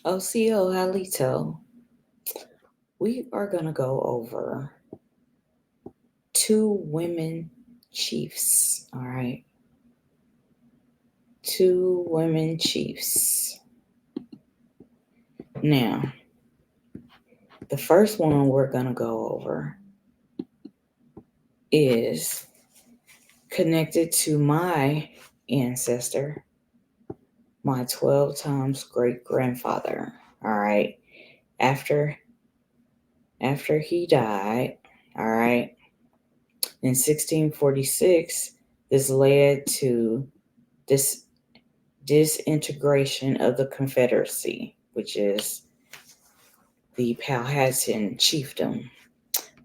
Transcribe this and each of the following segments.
Osio Halito, we are going to go over 2 women chiefs. All right. 2 women chiefs. Now, the first one we're going to go over is connected to my ancestor, my 12 times great grandfather. All right. After he died, all right, in 1646, this led to this disintegration of the Confederacy, which is the Powhatan chiefdom,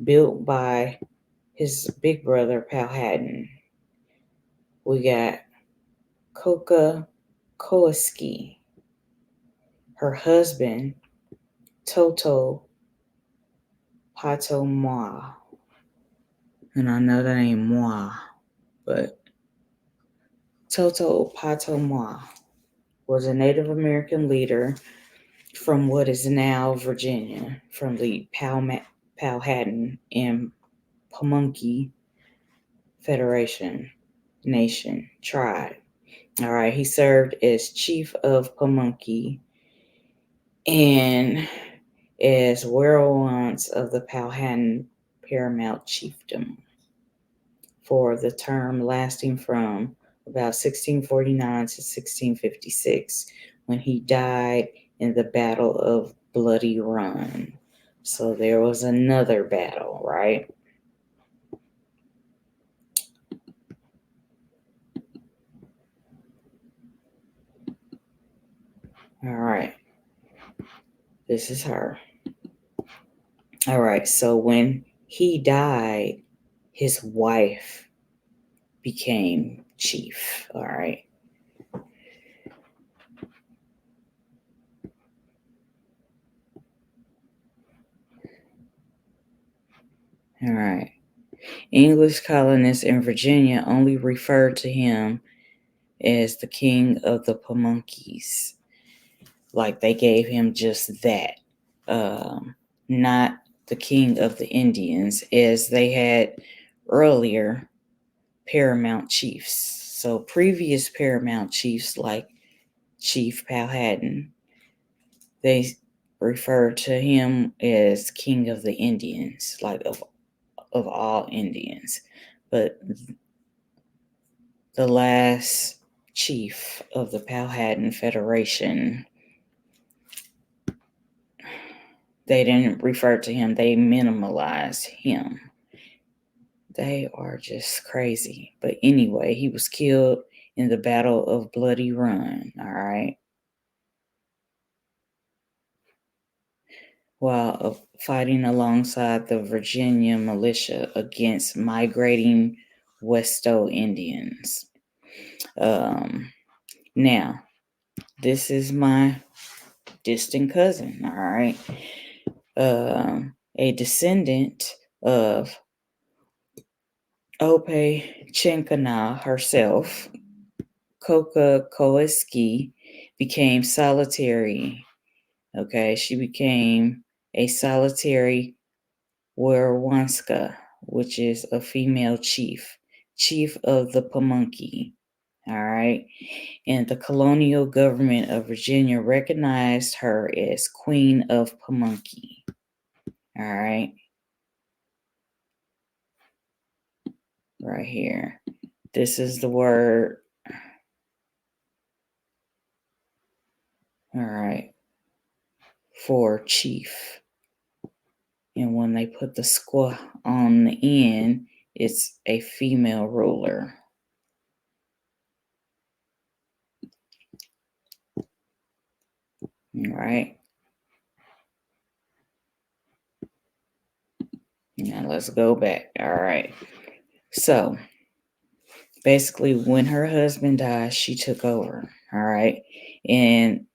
built by his big brother Powhatan. We got Cockacoeske, her husband Toto Patomoa, and I know that ain't moi, but Toto Patomoa was a Native American leader from what is now Virginia, from the Powhatan and Pamunkey Federation Nation tribe. All right, he served as chief of Pamunkey and as Werowansqua of the Powhatan Paramount Chiefdom for the term lasting from about 1649 to 1656, when he died in the Battle of Bloody Run. So there was another battle, right? All right. This is her. All right. So when he died, his wife became chief. All right. All right. English colonists in Virginia only referred to him as the king of the Pamunkeys. Like they gave him just that. Not the king of the Indians, as they had earlier paramount chiefs. So previous paramount chiefs like Chief Powhatan, they referred to him as king of the Indians, like of all Indians. But the last chief of the Powhatan Federation, they didn't refer to him, they minimalized him. They are just crazy. But anyway, he was killed in the Battle of Bloody Run, all right? While fighting alongside the Virginia militia against migrating Westo Indians. Now, this is my distant cousin, all right? A descendant of Ope Chinkana herself, Cockacoeske, became solitary. Okay, she became a solitary Werowansqua, which is a female chief of the Pamunkey. All right, and the colonial government of Virginia recognized her as Queen of Pamunkey. All right, right here. This is the word. All right, for chief. And when they put the squa on the end, it's a female ruler. All right. Now let's go back. All right. So basically, when her husband died, she took over. All right. And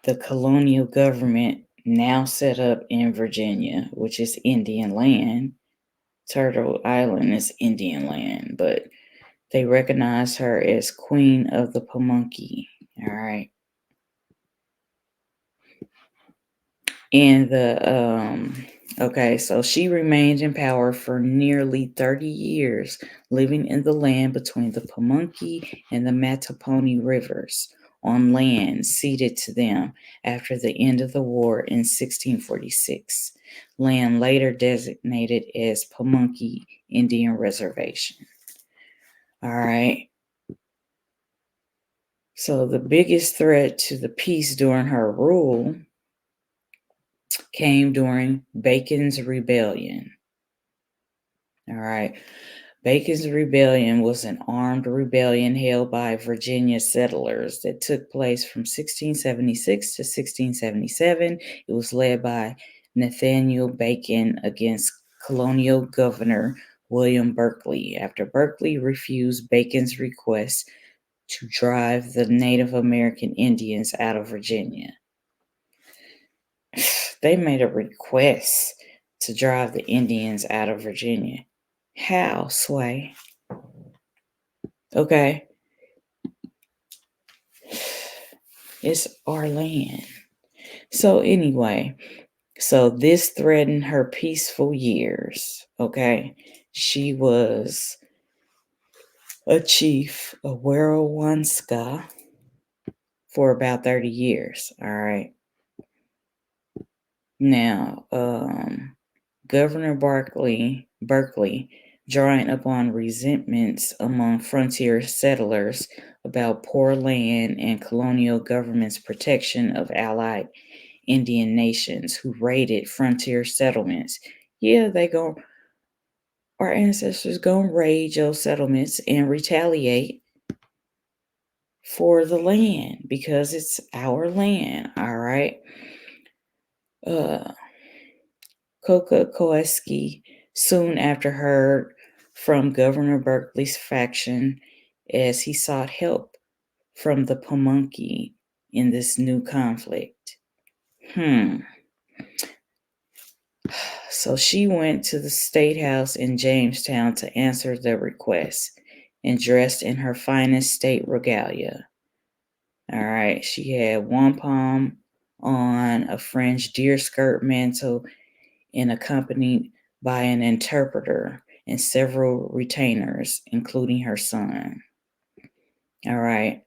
the colonial government now set up in Virginia, which is Indian land. Turtle Island is Indian land, but they recognized her as Queen of the Pamunkey. All right. And so she remained in power for nearly 30 years, living in the land between the Pamunkey and the Mattapony rivers, on land ceded to them after the end of the war in 1646, land later designated as Pamunkey Indian Reservation. All right. So the biggest threat to the peace during her rule came during Bacon's Rebellion. All right. Bacon's Rebellion was an armed rebellion held by Virginia settlers that took place from 1676 to 1677. It was led by Nathaniel Bacon against colonial governor William Berkeley after Berkeley refused Bacon's request to drive the Native American Indians out of Virginia. They made a request to drive the Indians out of Virginia. How, Sway? Okay. It's our land. So anyway, this threatened her peaceful years. Okay. She was a chief of Werowansqua for about 30 years. All right. Now, Governor Berkeley, drawing upon resentments among frontier settlers about poor land and colonial government's protection of allied Indian nations who raided frontier settlements. Yeah, our ancestors gonna raid your settlements and retaliate for the land because it's our land, all right? Cockacoeske soon after heard from Governor Berkeley's faction as he sought help from the Pamunkey in this new conflict. So she went to the State House in Jamestown to answer the request and dressed in her finest state regalia. All right, she had wampum on, a fringed deerskirt mantle, and accompanied by an interpreter and several retainers, including her son. All right.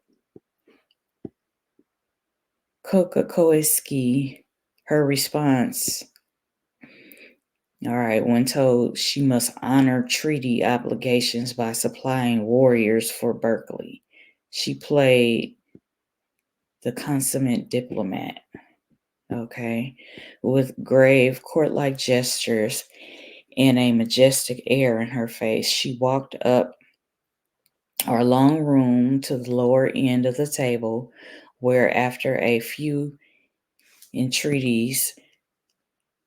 Cockacoeske, her response. All right, when told she must honor treaty obligations by supplying warriors for Berkeley, she played the consummate diplomat. Okay, with grave court-like gestures and a majestic air in her face, she walked up our long room to the lower end of the table, where after a few entreaties,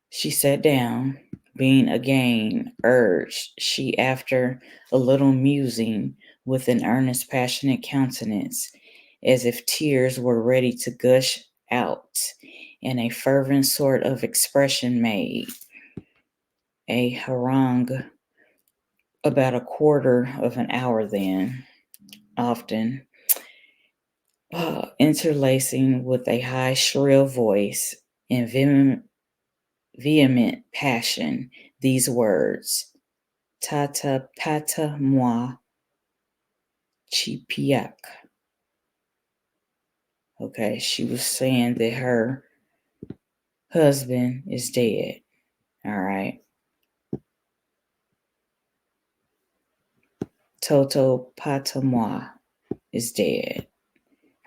she sat down, being again urged, she after a little musing, with an earnest, passionate countenance, as if tears were ready to gush out, and a fervent sort of expression made a harangue about a quarter of an hour then, often interlacing with a high, shrill voice and vehement passion these words, Tata pata moi chipiak. Okay, she was saying that her husband is dead. All right. Toto Patamwa is dead.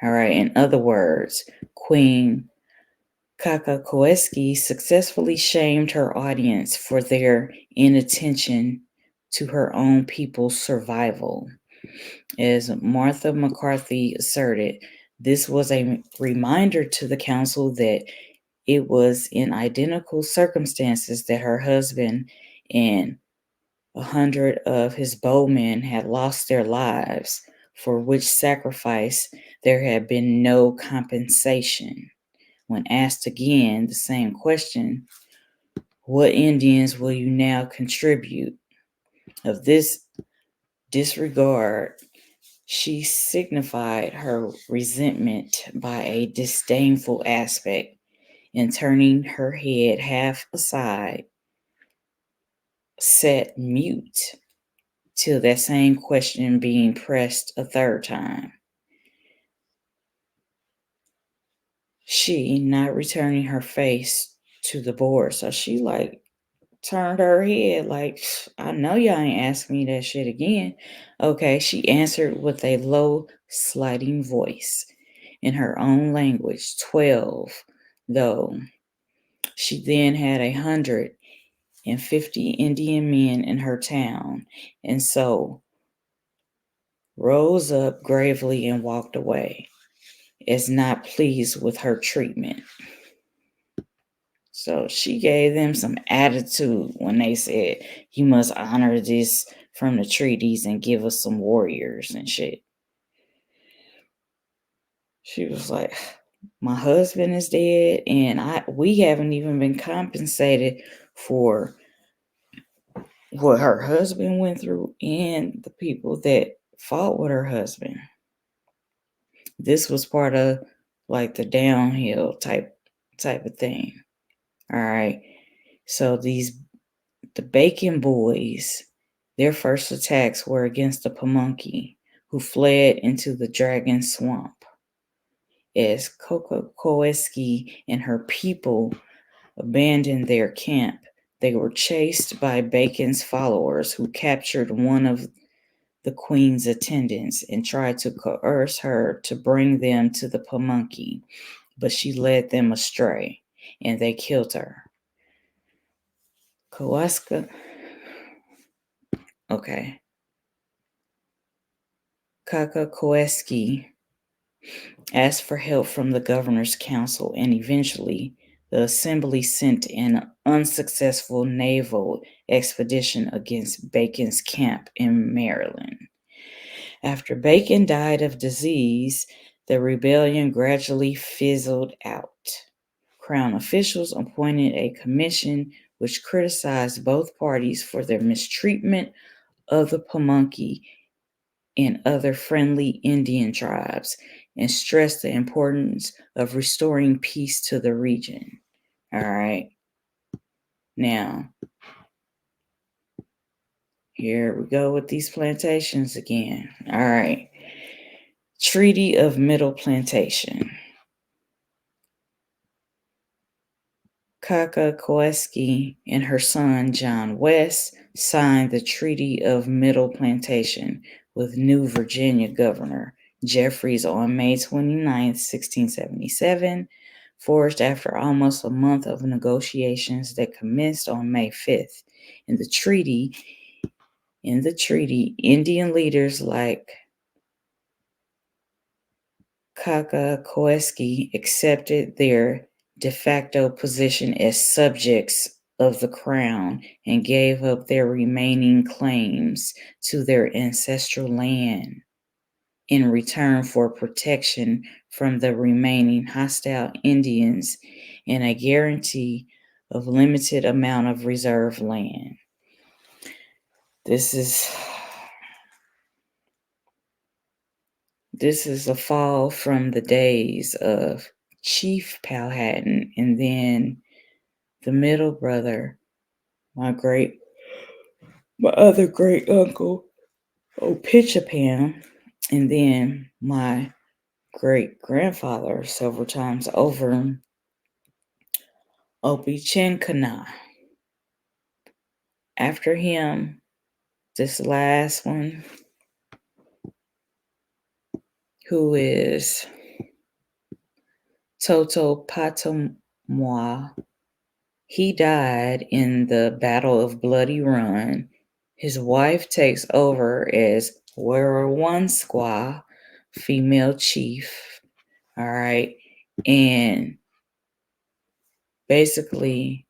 All right. In other words, Queen Cockacoeske successfully shamed her audience for their inattention to her own people's survival. As Martha McCarthy asserted, this was a reminder to the council that it was in identical circumstances that her husband and 100 of his bowmen had lost their lives, for which sacrifice there had been no compensation. When asked again the same question, what Indians will you now contribute? Of this disregard, she signified her resentment by a disdainful aspect, and turning her head half aside, sat mute till that same question being pressed a third time. She not returning her face to the board. So she turned her head I know y'all ain't ask me that shit again. Okay, she answered with a low, sliding voice in her own language, 12, though. She then had 150 Indian men in her town, and so rose up gravely and walked away, as not pleased with her treatment. So she gave them some attitude when they said, you must honor this from the treaties and give us some warriors and shit. She was like, my husband is dead and we haven't even been compensated for what her husband went through and the people that fought with her husband. This was part of the downhill type of thing. All right. So the Bacon boys, their first attacks were against the Pamunkey, who fled into the Dragon Swamp. As Cockacoeske and her people abandoned their camp, they were chased by Bacon's followers, who captured one of the queen's attendants and tried to coerce her to bring them to the Pamunkey, but she led them astray, and they killed her. Cockacoeske. Okay. Cockacoeske asked for help from the governor's council, and eventually the assembly sent an unsuccessful naval expedition against Bacon's camp in Maryland. After Bacon died of disease, the rebellion gradually fizzled out. Crown officials appointed a commission which criticized both parties for their mistreatment of the Pamunkey and other friendly Indian tribes, and stressed the importance of restoring peace to the region. All right. Now, here we go with these plantations again. All right. Treaty of Middle Plantation. Cockacoeske and her son John West signed the Treaty of Middle Plantation with New Virginia Governor Jeffreys on May 29, 1677, forged after almost a month of negotiations that commenced on May 5th. In the treaty, Indian leaders like Cockacoeske accepted their de facto position as subjects of the crown and gave up their remaining claims to their ancestral land in return for protection from the remaining hostile Indians and a guarantee of limited amount of reserve land. This is a fall from the days of Chief Powhatan, and then the middle brother, my other great uncle, Pitchapan, and then my great grandfather several times over, Opechancanough. After him, this last one, who is Totopotomois, he died in the Battle of Bloody Run. His wife takes over as Werowansqua, female chief. All right. And basically,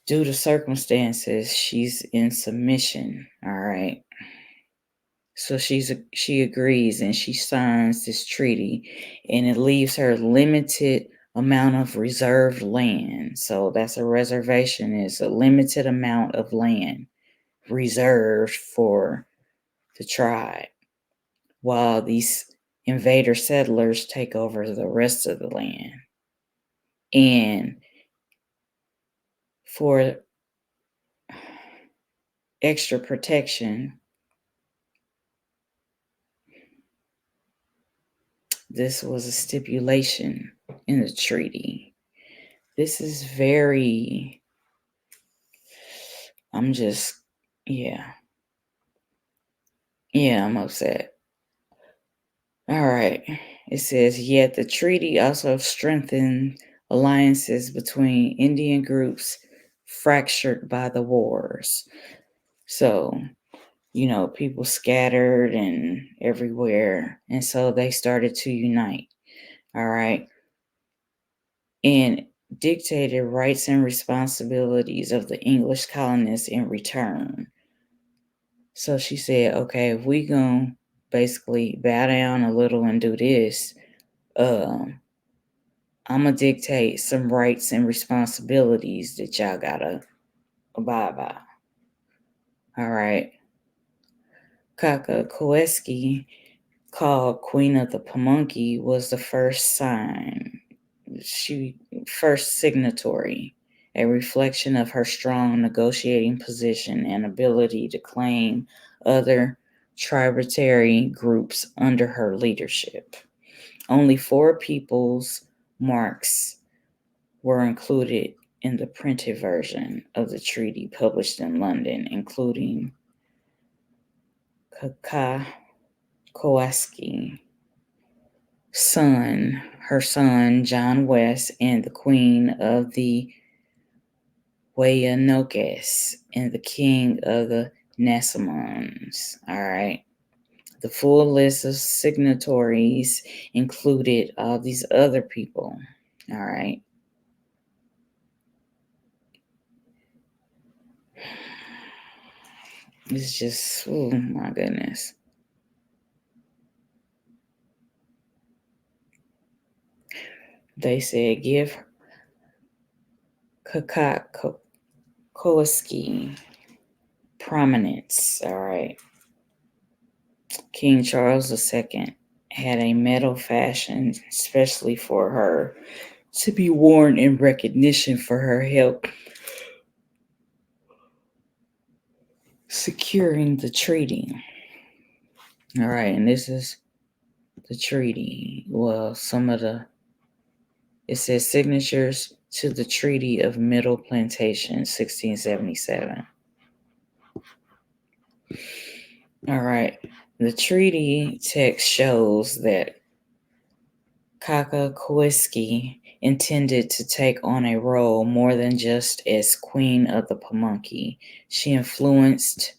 due to circumstances, she's in submission. All right. So she agrees and she signs this treaty, and it leaves her limited amount of reserved land. So that's a reservation, is a limited amount of land reserved for the tribe. While these invader settlers take over the rest of the land. And for extra protection, this was a stipulation in the treaty. This is very, I'm upset. All right. It says, yet the treaty also strengthened alliances between Indian groups fractured by the wars. So, people scattered and everywhere. And so they started to unite. All right. And dictated rights and responsibilities of the English colonists in return. So she said, okay, if we gonna basically bow down a little and do this, I'm gonna dictate some rights and responsibilities that y'all gotta abide by. All right. Cockacoeske, called Queen of the Pamunkey, was the first signatory, a reflection of her strong negotiating position and ability to claim other tributary groups under her leadership. Only 4 people's marks were included in the printed version of the treaty published in London, including Cockacoeske, her son John West, and the Queen of the Werowansqua and the King of the Nasamons. All right. The full list of signatories included all these other people. All right. It's just, oh my goodness. They said give Cockacoeske prominence. All right. King Charles II had a medal fashioned especially for her to be worn in recognition for her help securing the treaty. All right, and this is the treaty. Well, it says signatures to the Treaty of Middle Plantation, 1677. All right, the treaty text shows that Cockacoeske intended to take on a role more than just as Queen of the Pamunkey. She influenced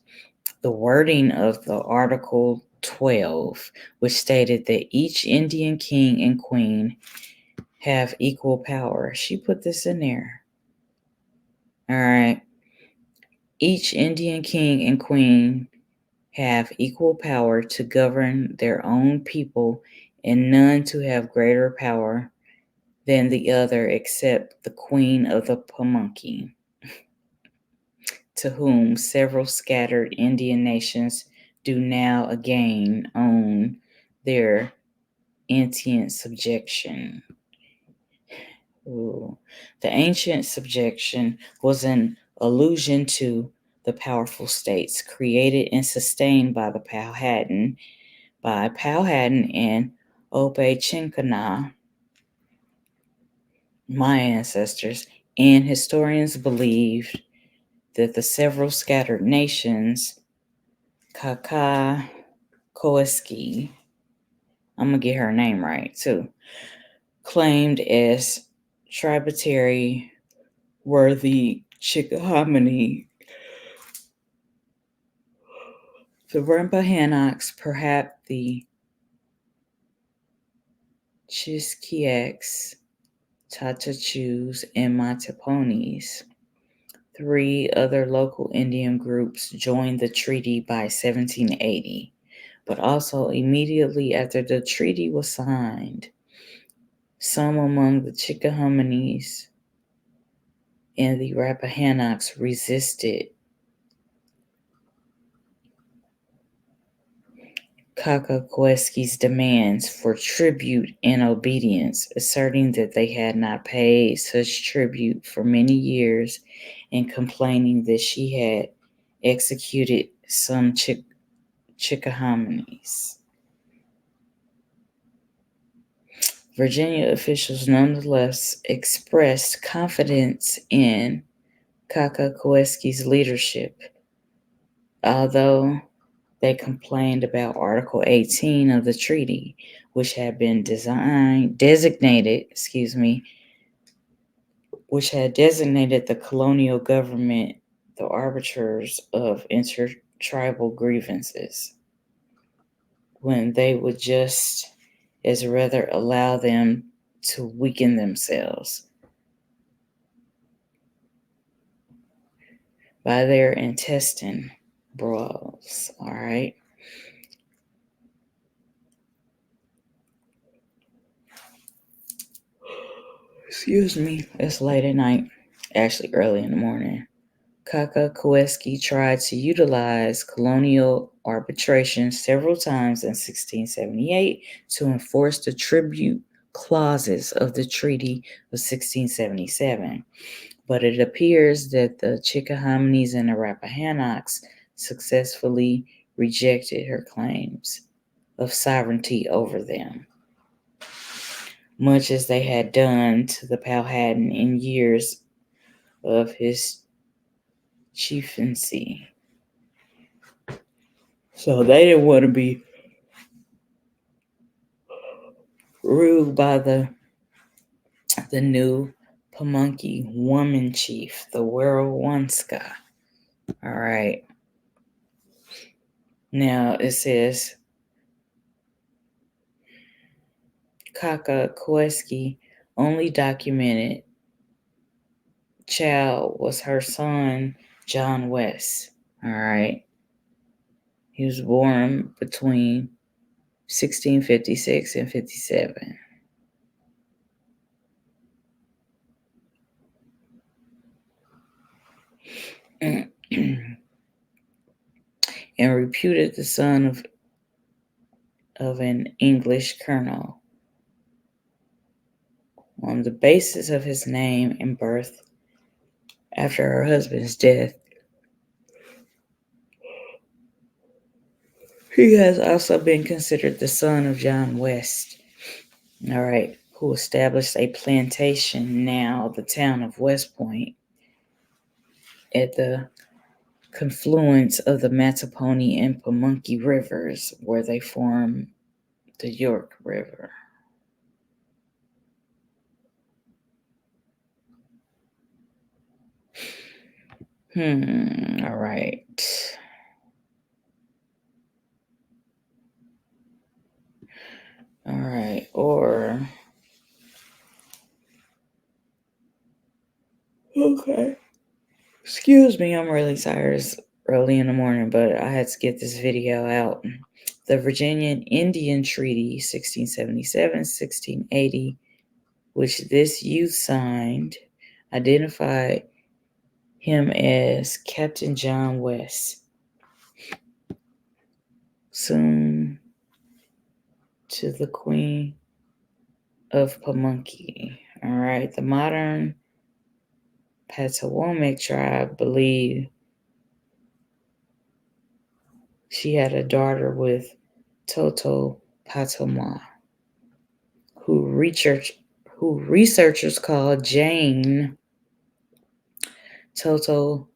the wording of the Article 12, which stated that each Indian king and queen have equal power. She put this in there. All right. Each Indian king and queen have equal power to govern their own people, and none to have greater power than the other except the Queen of the Pamunkey, to whom several scattered Indian nations do now again own their ancient subjection. Ooh. The ancient subjection was an allusion to the powerful states created and sustained by Powhatan and Opechancanough, my ancestors, and historians believed that the several scattered nations, Cockacoeske, I'm going to get her name right too, claimed as tributary were the Chickahominy, the Rappahannocks, perhaps the Chisquiacs, Tatachus, and Mataponis. 3 other local Indian groups joined the treaty by 1780, but also immediately after the treaty was signed, some among the Chickahominies and the Rappahannocs resisted. Cockacoeske's demands for tribute and obedience, asserting that they had not paid such tribute for many years and complaining that she had executed some Chickahominies. Virginia officials nonetheless expressed confidence in Cockacoeske's leadership, although they complained about Article 18 of the treaty, which had been designated the colonial government the arbiters of intertribal grievances, when they would just as rather allow them to weaken themselves by their intestine brawls. All right. Excuse me. It's late at night, actually early in the morning. Cockacoeske tried to utilize colonial arbitration several times in 1678 to enforce the tribute clauses of the Treaty of 1677, but it appears that the Chickahominies and the Rappahannocks successfully rejected her claims of sovereignty over them, much as they had done to the Powhatan in years of his chieftaincy. So they didn't want to be ruled by the new Pamunkey woman chief, the Werowansqua. All right. Now it says Cockacoeske only documented child was her son, John West. All right. He was born between 1656 and 57. And reputed the son of an English colonel. On the basis of his name and birth after her husband's death, he has also been considered the son of John West, all right, who established a plantation, now the town of West Point, at the confluence of the Mattapony and Pamunkey rivers, where they form the York River. All right. All right, or... Okay. Excuse me, I'm really tired. It's early in the morning, but I had to get this video out. The Virginian Indian Treaty, 1677-1680, which this youth signed, identified him as Captain John West, soon to the Queen of Pamunkey. All right, the modern Potawatomi tribe believed she had a daughter with Toto Patoma, who researchers call Jane Toto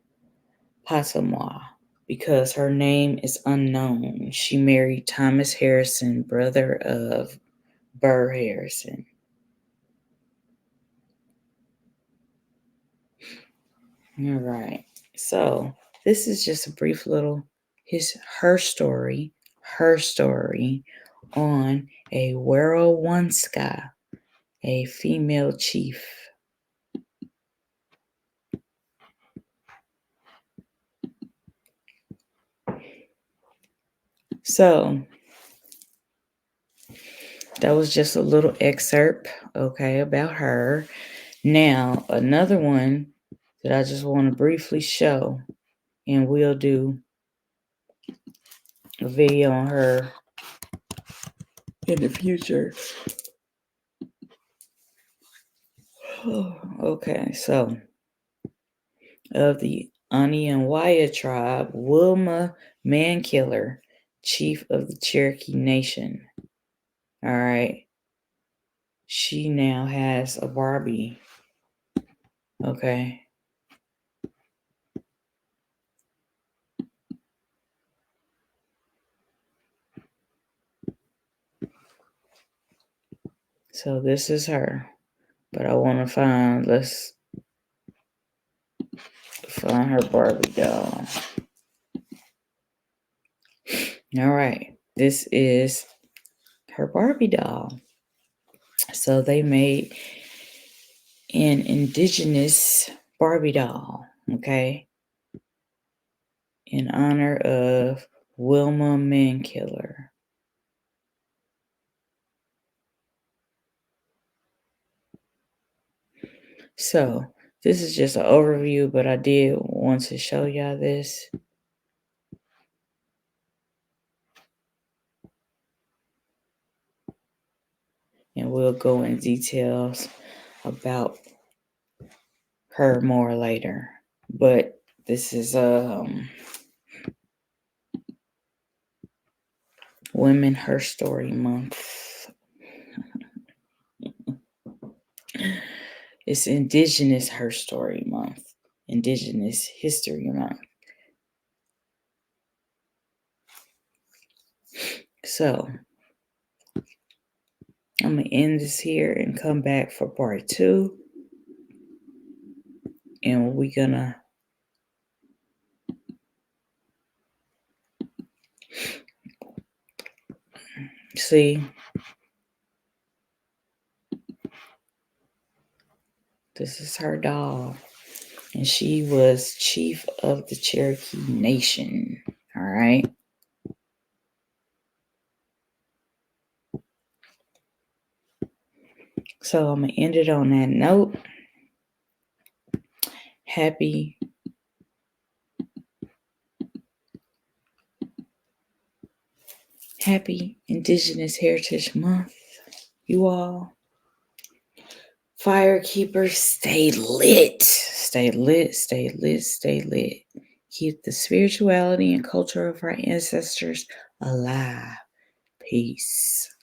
Patoma because her name is unknown. She married Thomas Harrison, brother of Burr Harrison. All right. So this is just a brief little her story on a Werowansqua, a female chief. So that was just a little excerpt, okay, about her. Now, another one that I just want to briefly show, and we'll do a video on her in the future. Okay, so of the Aniyunwiya tribe, Wilma Mankiller, chief of the Cherokee Nation. All right. She now has a Barbie. Okay. So this is her. But I want to let's find her Barbie doll. All right. This is her Barbie doll. So they made an indigenous Barbie doll, okay, in honor of Wilma Mankiller. So this is just an overview, but I did want to show y'all this. And we'll go in details about her more later. But this is Women Her Story Month. It's Indigenous Her Story Month. Indigenous History Month. So I'm going to end this here and come back for part 2. And we're going to see. This is her doll. And she was chief of the Cherokee Nation. All right. So I'm going to end it on that note. Happy Indigenous Heritage Month, you all. Firekeepers, stay lit. Stay lit, stay lit, stay lit. Keep the spirituality and culture of our ancestors alive. Peace.